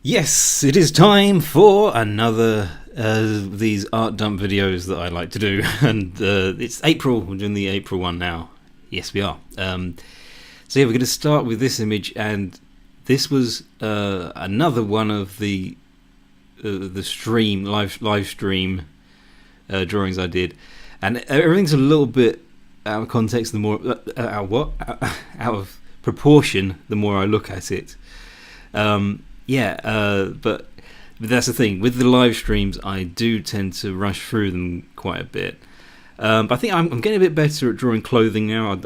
Yes, it is time for another these art dump videos that I like to do, and it's April. We're doing the April one now. Yes, we are. So yeah, we're going to start with this image, and this was another one of the stream live stream drawings I did, and everything's a little bit out of context. The more out of proportion, the more I look at it. But that's the thing with the live streams. I do tend to rush through them quite a bit. But I think I'm getting a bit better at drawing clothing now.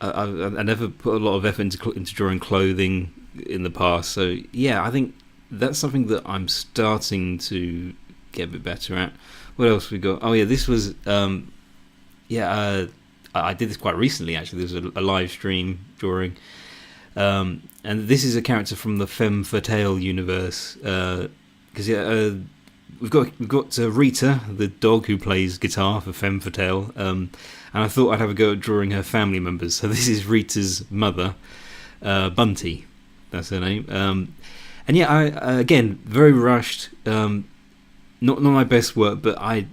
I never put a lot of effort into drawing clothing in the past. So yeah, I think that's something that I'm starting to get a bit better at. What else we got? Oh yeah, this was I did this quite recently actually. There was a live stream drawing. And this is a character from the Femme Fatale universe, because we've got Rita, the dog who plays guitar for Femme Fatale, and I thought I'd have a go at drawing her family members. So this is Rita's mother, Bunty, that's her name. And yeah, I again very rushed, not my best work, but I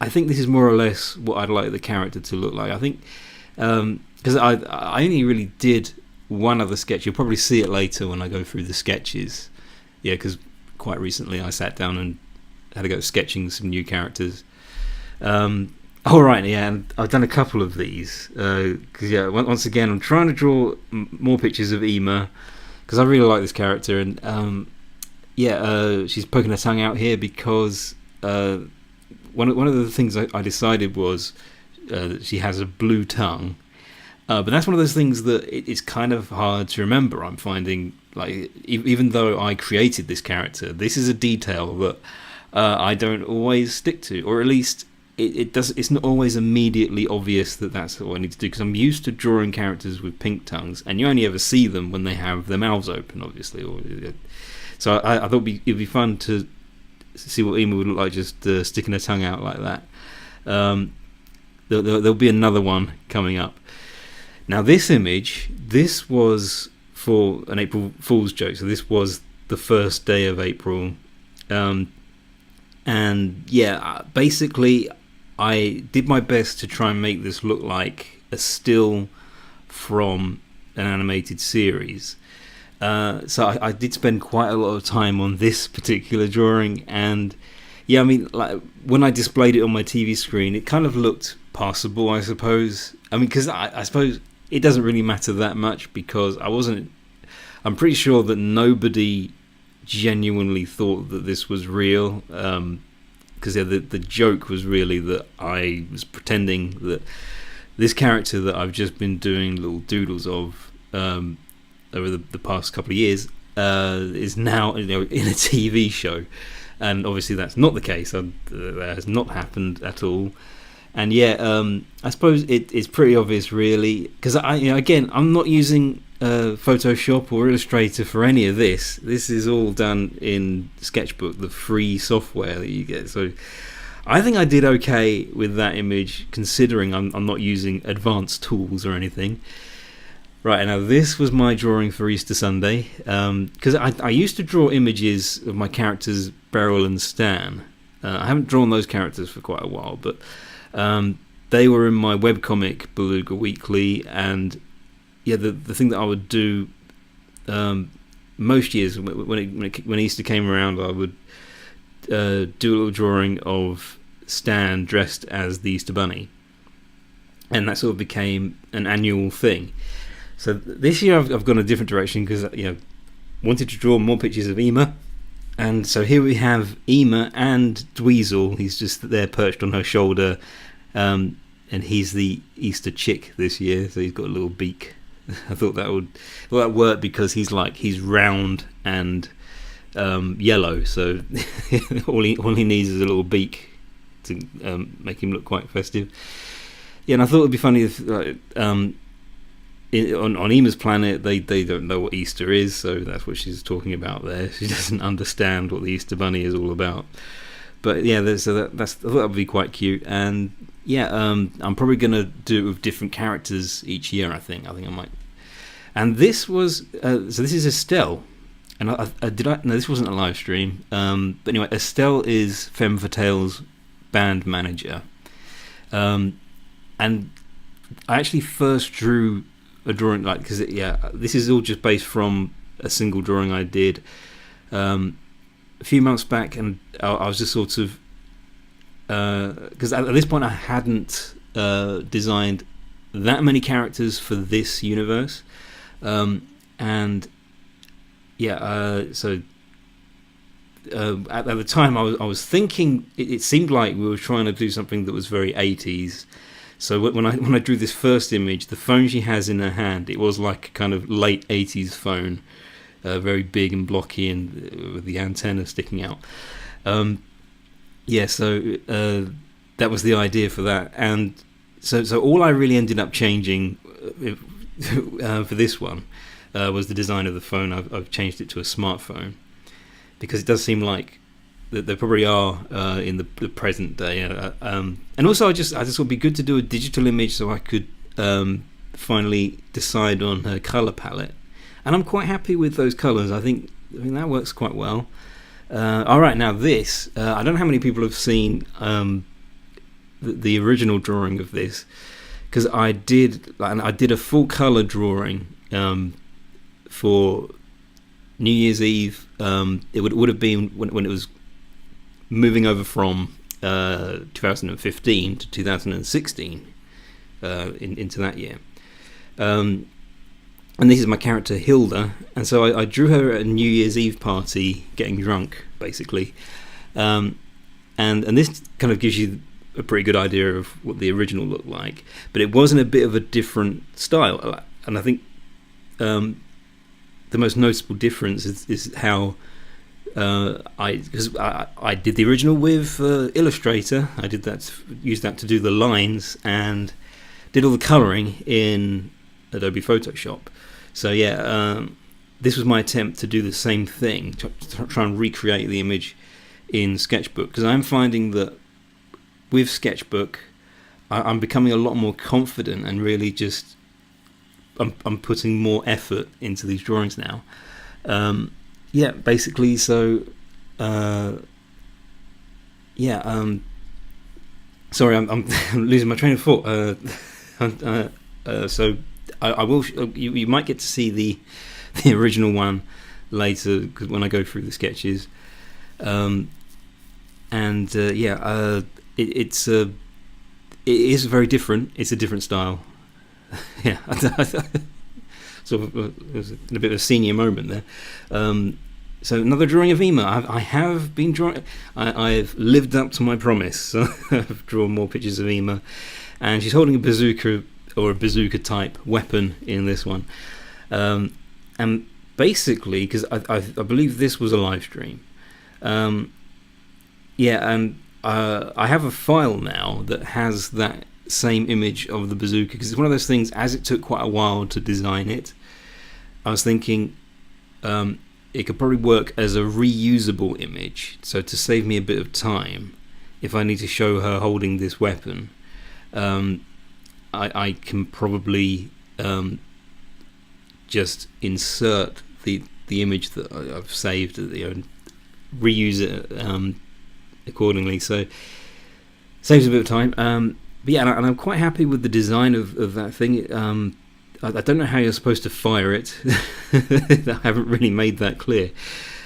think this is more or less what I'd like the character to look like. I think. Because I only really did one other sketch. You'll probably see it later when I go through the sketches. Yeah, because quite recently I sat down and had to go sketching some new characters. And I've done a couple of these. Because once again, I'm trying to draw more pictures of Ema, because I really like this character. And she's poking her tongue out here because one of the things I decided was that she has a blue tongue. But that's one of those things that it's kind of hard to remember. I'm finding, like, even though I created this character, this is a detail that I don't always stick to, or at least it's not always immediately obvious that that's what I need to do, because I'm used to drawing characters with pink tongues, and you only ever see them when they have their mouths open, obviously. So I thought it'd be fun to see what Ema would look like just sticking her tongue out like that. There'll be another one coming up. Now this image, this was for an April Fool's joke, so this was the first day of April, basically I did my best to try and make this look like a still from an animated series. So I did spend quite a lot of time on this particular drawing, and yeah, I mean, like, when I displayed it on my TV screen, it kind of looked passable, I suppose. I mean, because I suppose it doesn't really matter that much, because I'm pretty sure that nobody genuinely thought that this was real, because the joke was really that I was pretending that this character that I've just been doing little doodles of over the past couple of years is now in a TV show, and obviously that's not the case. That has not happened at all. And I suppose it's pretty obvious, really, because I'm not using Photoshop or Illustrator for any of this. This is all done in Sketchbook, the free software that you get. So I think I did okay with that image, considering I'm not using advanced tools or anything. Right, now this was my drawing for Easter Sunday, because I used to draw images of my characters Beryl and Stan. I haven't drawn those characters for quite a while, but they were in my webcomic Beluga Weekly, and the thing that I would do most years when Easter came around, I would do a little drawing of Stan dressed as the Easter Bunny, and that sort of became an annual thing. So this year I've gone a different direction, because wanted to draw more pictures of Ema. And so here we have Ema and Dweezil. He's just there perched on her shoulder, and he's the Easter chick this year, so he's got a little beak. I thought that worked because he's round and yellow, so all he needs is a little beak to make him look quite festive. Yeah, and I thought it'd be funny if on Ema's planet they don't know what Easter is, so that's what she's talking about there. She doesn't understand what the Easter Bunny is all about. But yeah, I thought that would be quite cute. And I'm probably gonna do it with different characters each year. I think I might. And this was this is Estelle, and no, this wasn't a live stream. But anyway, Estelle is Femme Fatale's band manager, and I actually first drew a drawing because this is all just based from a single drawing I did a few months back, and I was just sort of because at this point I hadn't designed that many characters for this universe, and so at the time I was thinking it seemed like we were trying to do something that was very 80s. So when I drew this first image, the phone she has in her hand, it was like a kind of late 80s phone, very big and blocky and with the antenna sticking out. So that was the idea for that, and so all I really ended up changing for this one was the design of the phone. I've changed it to a smartphone because it does seem like that there probably are in the present day, and also I just thought it'd be good to do a digital image so I could finally decide on her color palette, and I'm quite happy with those colors. I think that works quite well. All right, now this I don't know how many people have seen the original drawing of this, because I did a full color drawing for New Year's Eve. It would have been when it was moving over from 2015 to 2016 into that year. And this is my character Hilda, and so I drew her at a New Year's Eve party getting drunk, basically, and this kind of gives you a pretty good idea of what the original looked like, but it was in a bit of a different style, and I think the most noticeable difference is how I did the original with Illustrator. I used that to do the lines and did all the colouring in Adobe Photoshop. So this was my attempt to do the same thing, to try and recreate the image in Sketchbook, because I'm finding that with Sketchbook I'm becoming a lot more confident and really just I'm putting more effort into these drawings now. Basically, so sorry, I'm losing my train of thought. So I will. You might get to see the original one later when I go through the sketches. It is very different. It's a different style. Sort of a bit of a senior moment there. So another drawing of Ema. I have been drawing. I've lived up to my promise. So I've drawn more pictures of Ema, and she's holding a bazooka or a bazooka type weapon in this one. And basically, because I believe this was a live stream. I have a file now that has that same image of the bazooka, because it's one of those things, as it took quite a while to design it, I was thinking it could probably work as a reusable image. So to save me a bit of time, if I need to show her holding this weapon, I can probably just insert the image that I've saved, reuse it accordingly. So saves a bit of time. But yeah, and I'm quite happy with the design of that thing. I don't know how you're supposed to fire it. I haven't really made that clear.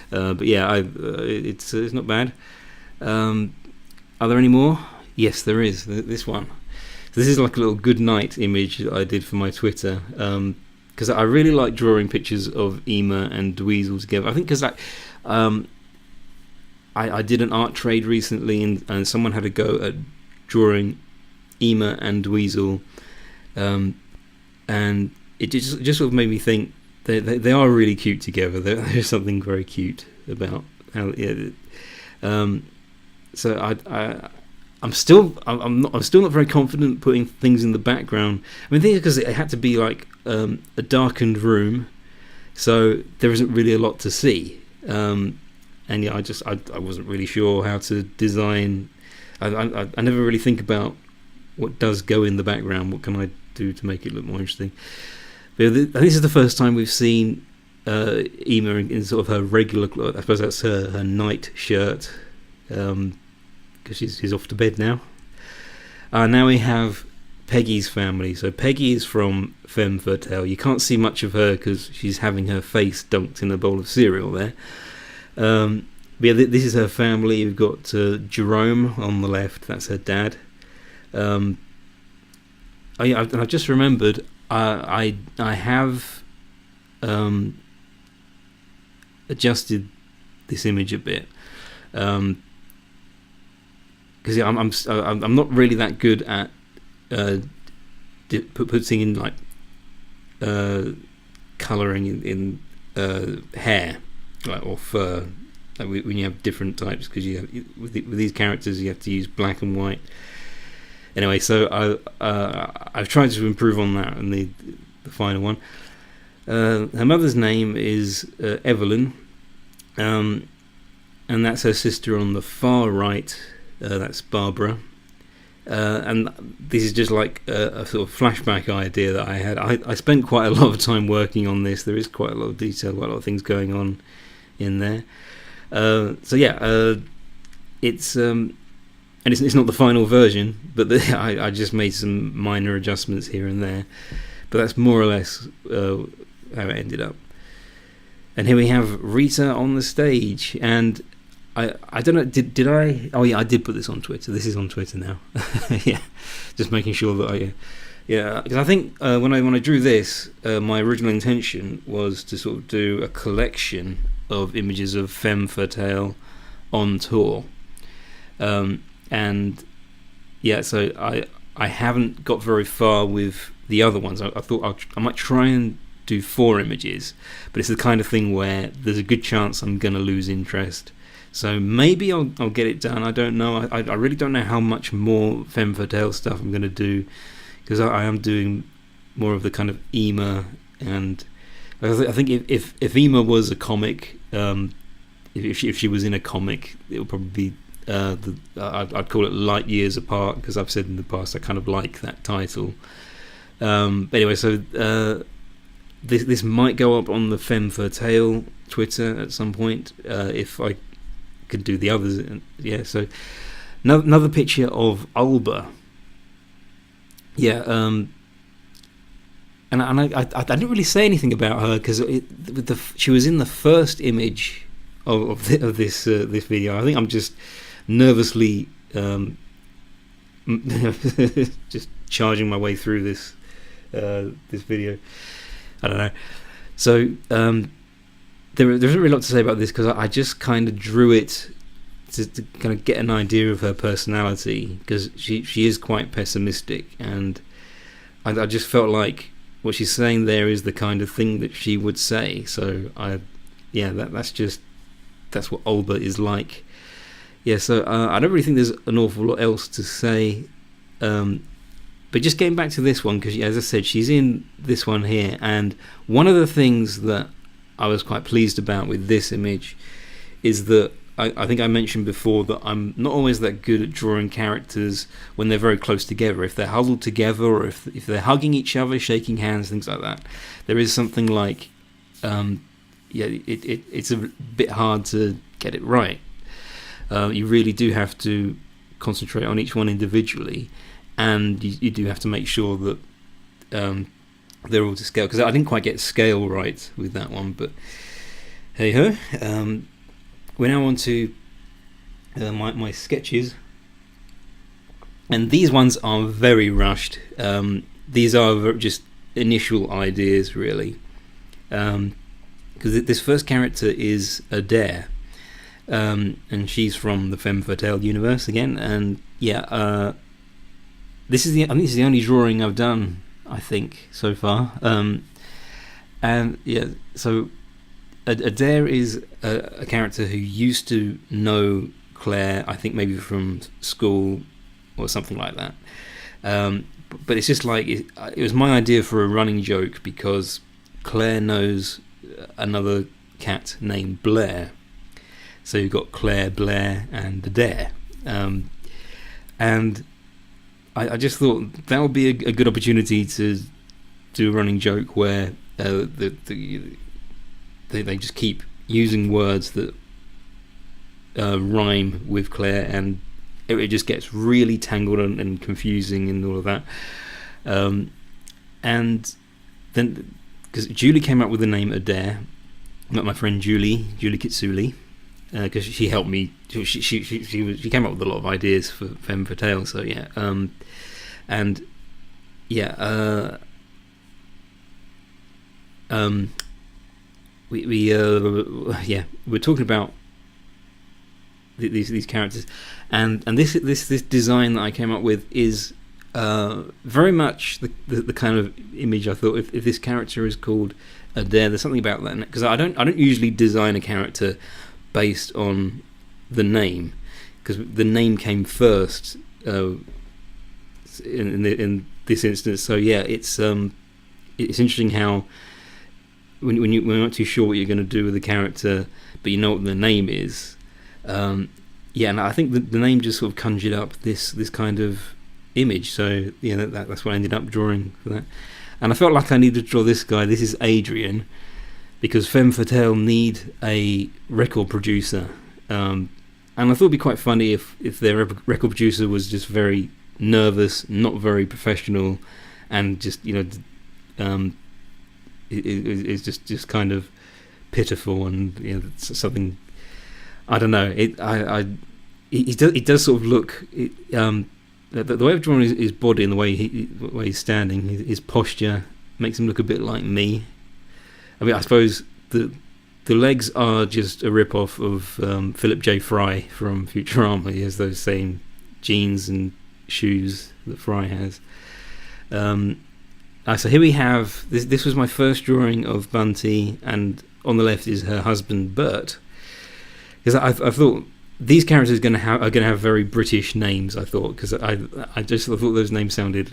But yeah, it's not bad. Are there any more? Yes, there is. This one. So this is like a little good night image that I did for my Twitter. Because I really like drawing pictures of Ema and Dweezil together. I think because I did an art trade recently, and someone had a go at drawing Ema and Dweezil, and it just sort of made me think they are really cute together. There's something very cute about how. So I'm still not very confident putting things in the background. I mean, the thing is, because it had to be like a darkened room, so there isn't really a lot to see. And yeah, I wasn't really sure how to design. I never really think about what does go in the background. What can I do to make it look more interesting? But this is the first time we've seen Ema in sort of her regular clothes. I suppose that's her night shirt, because she's off to bed now. Now we have Peggy's family. So Peggy is from Femme Fatale. You can't see much of her because she's having her face dunked in a bowl of cereal there. But yeah, this is her family. You've got Jerome on the left. That's her dad. I've just remembered. I have adjusted this image a bit. Because I'm not really that good at putting in like colouring in hair, like, or fur, like when you have different types, because with these characters you have to use black and white. Anyway, so I've tried to improve on that in the final one. Her mother's name is Evelyn, and that's her sister on the far right. That's Barbara. And this is just like a sort of flashback idea that I had. I spent quite a lot of time working on this. There is quite a lot of detail, quite a lot of things going on in there. So yeah, it's and it's not the final version, but I just made some minor adjustments here and there. But that's more or less how it ended up. And here we have Rita on the stage, and I don't know, did I? Oh yeah, I did put this on Twitter. This is on Twitter now. Yeah, just making sure that because I think when I drew this, my original intention was to sort of do a collection of images of Femme Fatale on tour, and yeah, so I haven't got very far with the other ones. I thought I might try and do 4 images, but it's the kind of thing where there's a good chance I'm going to lose interest. So maybe I'll get it done. I don't know. I really don't know how much more Femme Fatale stuff I'm going to do, because I am doing more of the kind of Ema, and I think if Ema was a comic, if she was in a comic, it would probably be I'd call it Light Years Apart, because I've said in the past I kind of like that title. But anyway, so this might go up on the Femme Fatale Twitter at some point, if I could do the others. Yeah, so another picture of Alba. Yeah, and I didn't really say anything about her because she was in the first image of this video. I think I'm just nervously just charging my way through this video. I don't know. So there isn't really a lot to say about this, because I just kind of drew it to kind of get an idea of her personality, because she is quite pessimistic, and I just felt like what she's saying there is the kind of thing that she would say. So that's what Alba is like. Yeah, so I don't really think there's an awful lot else to say. But just getting back to this one, because as I said, she's in this one here, and one of the things that I was quite pleased about with this image is that I think I mentioned before that I'm not always that good at drawing characters when they're very close together. If they're huddled together, or if they're hugging each other, shaking hands, things like that, there is something like it's a bit hard to get it right. You really do have to concentrate on each one individually, and you do have to make sure that they're all to scale, because I didn't quite get scale right with that one, but hey ho. We're now on to my sketches, and these ones are very rushed. These are just initial ideas, really, because this first character is Adair, and she's from the Femme Fatale universe again, and I think this is the only drawing I've done, I think, so far. And yeah, so Adair is a character who used to know Claire, I think maybe from school or something like that. But it's just like it was my idea for a running joke, because Claire knows another cat named Blair. So you've got Claire, Blair, and Adair. And I just thought that would be a good opportunity to do a running joke where they just keep using words that rhyme with Claire, and it just gets really tangled and confusing and all of that. And then, because Julie came up with the name Adair, not my friend Julie Kitsuli, because she helped me. She came up with a lot of ideas for Femme Fatale. So yeah, and yeah, we're talking about these characters, and this design that I came up with is very much the kind of image I thought. If this character is called Adair, there's something about that, because I don't usually design a character based on the name, because the name came first in this instance. So yeah, it's interesting how when you're not too sure what you're going to do with the character, but you know what the name is. Yeah, and I think the name just sort of conjured up this kind of image. So yeah, that's what I ended up drawing for that. And I felt like I needed to draw this guy. This is Adrian, because Femme Fatale need a record producer. And I thought it'd be quite funny if their record producer was just very nervous, not very professional, and just is just kind of pitiful, and something. I don't know. It does sort of look. The way I've drawn his body and the way he's standing, his posture makes him look a bit like me. I mean, I suppose the legs are just a rip-off of Philip J. Fry from Futurama. He has those same jeans and shoes that Fry has. So here we have, this was my first drawing of Bunty, and on the left is her husband, Bert. Because I thought these characters are going to have very British names. I thought, because I thought those names sounded,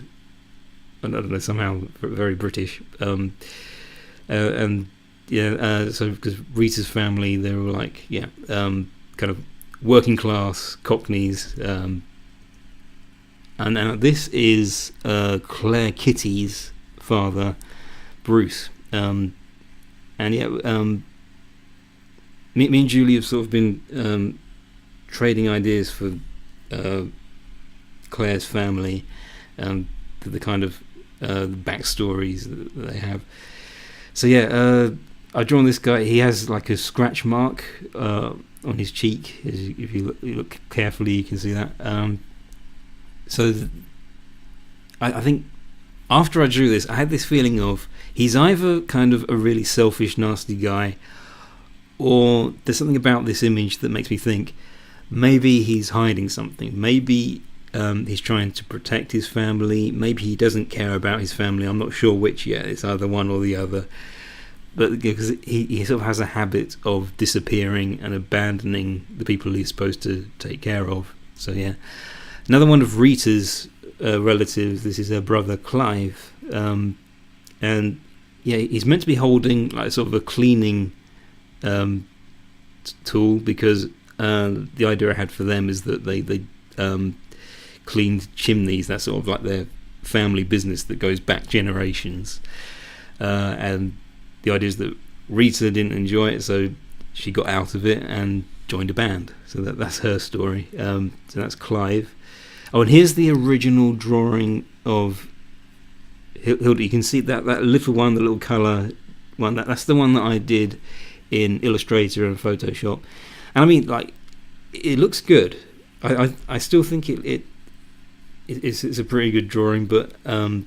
I don't know, somehow very British. So because Rita's family, they were like kind of working class Cockneys. And this is Claire Kitty's father, Bruce. Me and Julie have sort of been trading ideas for Claire's family, the kind of backstories that they have. So yeah, I've drawn this guy. He has like a scratch mark on his cheek. If you look carefully, you can see that. I think after I drew this, I had this feeling of he's either kind of a really selfish, nasty guy, or there's something about this image that makes me think maybe he's hiding something. Maybe he's trying to protect his family. Maybe he doesn't care about his family. I'm not sure which yet. It's either one or the other. But because he sort of has a habit of disappearing and abandoning the people he's supposed to take care of. So yeah. Another one of Rita's relatives, this is her brother Clive. And yeah, he's meant to be holding like sort of a cleaning tool, because the idea I had for them is that they cleaned chimneys. That's sort of like their family business that goes back generations. And the idea is that Rita didn't enjoy it, so she got out of it and joined a band. So that's her story. So that's Clive. Oh, and here's the original drawing of Hilda. You can see that little one, the little colour one. That's the one that I did in Illustrator and Photoshop. And I mean, like, it looks good. I still think it's a pretty good drawing, but I'm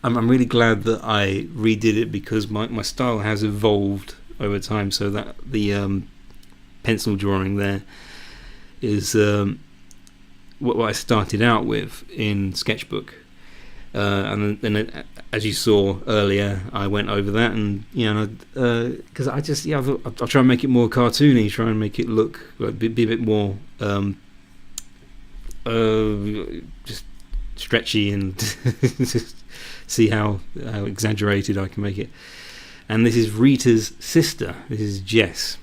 really glad that I redid it, because my style has evolved over time. So that the pencil drawing there is what I started out with in Sketchbook, and then as you saw earlier, I went over that, and because I thought I'll try and make it more cartoony, try and make it look like be a bit more just stretchy, and just see how exaggerated I can make it. And this is Rita's sister. This is Jess.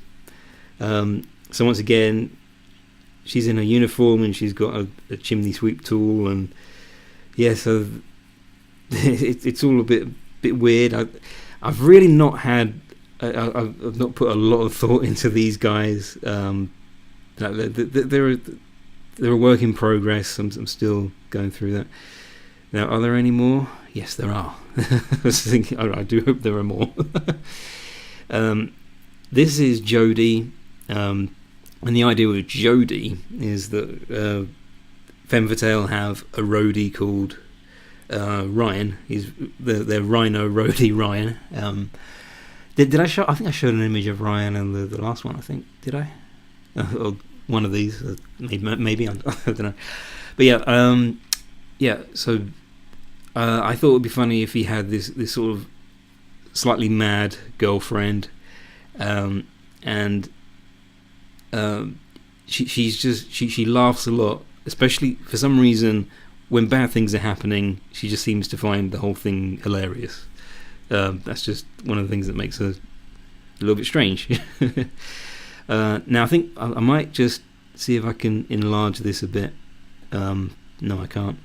So once again, she's in a uniform and she's got a chimney sweep tool, and yeah, so it's all a bit weird. I've really not had I've not put a lot of thought into these guys. They're a work in progress. I'm still going through that. Now, are there any more? Yes, there are. I do hope there are more. This is Jodie, and the idea with Jodie is that Femme Fatale have a roadie called Ryan. He's their rhino roadie, Ryan. Did I show? I think I showed an image of Ryan in the last one. I think, did I? Or one of these, maybe I don't know. But yeah. So I thought it would be funny if he had this sort of slightly mad girlfriend, and she laughs a lot, especially for some reason when bad things are happening. She just seems to find the whole thing hilarious. That's just one of the things that makes her a little bit strange. Now I think I might just see if I can enlarge this a bit. No, I can't.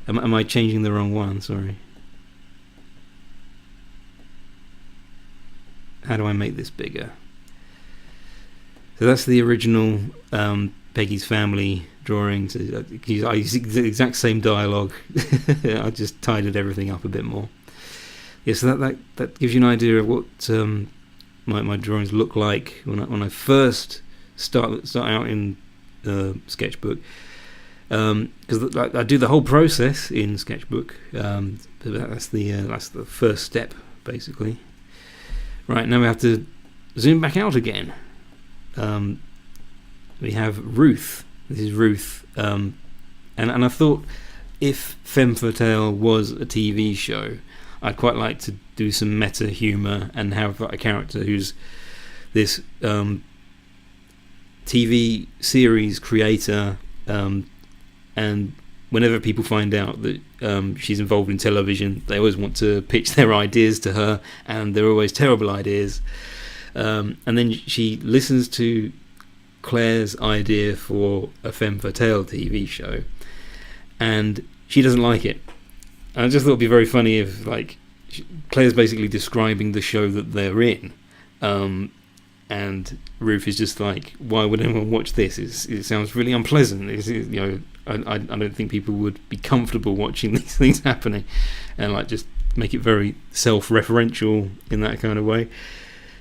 Am I changing the wrong one? Sorry. How do I make this bigger? So that's the original Peggy's Family drawings. I use the exact same dialogue. I just tidied everything up a bit more. Yeah, so that gives you an idea of what my drawings look like when I first start out in Sketchbook. Because I do the whole process in Sketchbook. That's the first step, basically. Right, now we have to zoom back out again. We have Ruth. This is Ruth, and I thought if Femme Fatale was a TV show, I'd quite like to do some meta humour and have a character who's this TV series creator, and whenever people find out that she's involved in television, they always want to pitch their ideas to her, and they're always terrible ideas. And then she listens to Claire's idea for a Femme Fatale TV show, and she doesn't like it. And I just thought it'd be very funny if, like, Claire's basically describing the show that they're in, and Ruth is just like, "Why would anyone watch this? It sounds really unpleasant. I don't think people would be comfortable watching these things happening," and like just make it very self-referential in that kind of way.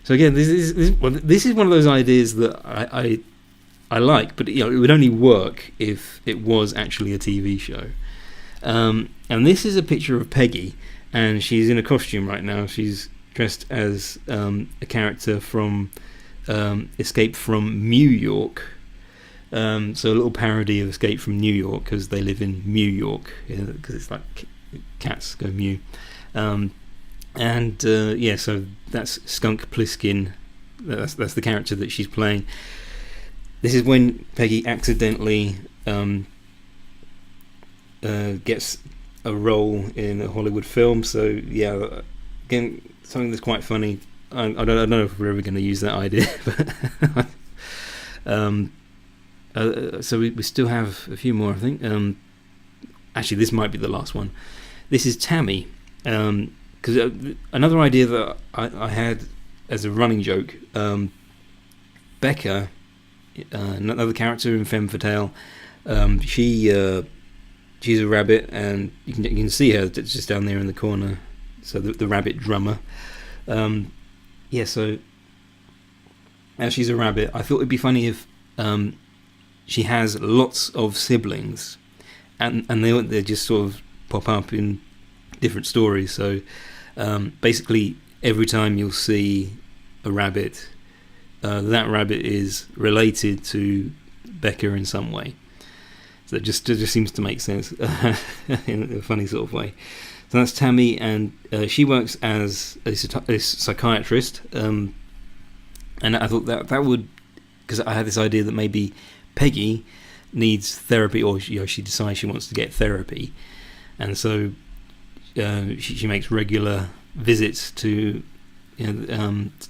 So again, this is one of those ideas that I like, but it would only work if it was actually a TV show. And this is a picture of Peggy, and she's in a costume right now. She's dressed as a character from Escape from New York. So a little parody of Escape from New York, because they live in Mew York, because it's like cats go mew. So that's Skunk Plissken. That's the character that she's playing. This is when Peggy accidentally gets a role in a Hollywood film. So yeah, again, something that's quite funny. I don't know if we're ever going to use that idea, but so we still have a few more, I think. Actually, this might be the last one. This is Tammy, because another idea that I had as a running joke. Becca, another character in Femme Fatale, she's a rabbit, and you can see her just down there in the corner. So the rabbit drummer. So as she's a rabbit, I thought it'd be funny if she has lots of siblings, and they just sort of pop up in different stories. So basically, every time you'll see a rabbit, that rabbit is related to Becca in some way. So it just seems to make sense in a funny sort of way. So that's Tammy, and she works as a psychiatrist. And I thought that would, because I had this idea that maybe Peggy needs therapy, or she decides she wants to get therapy, and so she makes regular visits to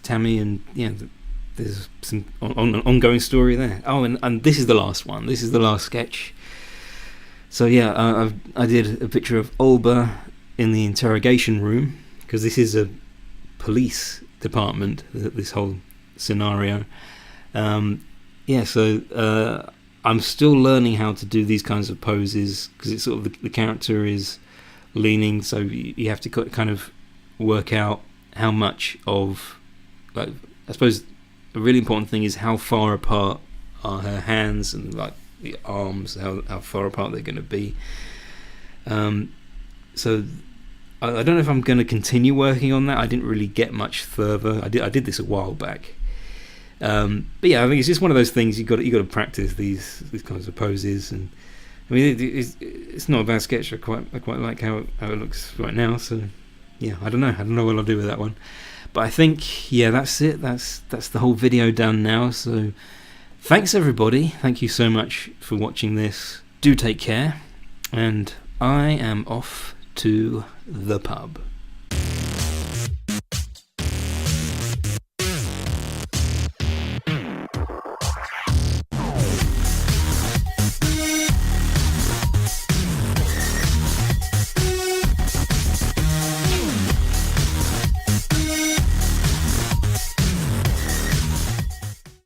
Tammy, and there's some ongoing story there. Oh, and this is the last one. This is the last sketch. So I did a picture of Olba in the interrogation room, because this is a police department, this whole scenario. So I'm still learning how to do these kinds of poses, because it's sort of the character is leaning, so you have to kind of work out how much of, like, I suppose a really important thing is how far apart are her hands, and like the arms, how far apart they're going to be. So I don't know if I'm going to continue working on that. I didn't really get much further. I did this a while back. But yeah, I think it's just one of those things you got to practice these kinds of poses, and I mean it's not a bad sketch. I quite like how it looks right now. So yeah, I don't know what I'll do with that one, but I think that's it. That's the whole video done now. So thanks everybody. Thank you so much for watching this. Do take care, and I am off to the pub.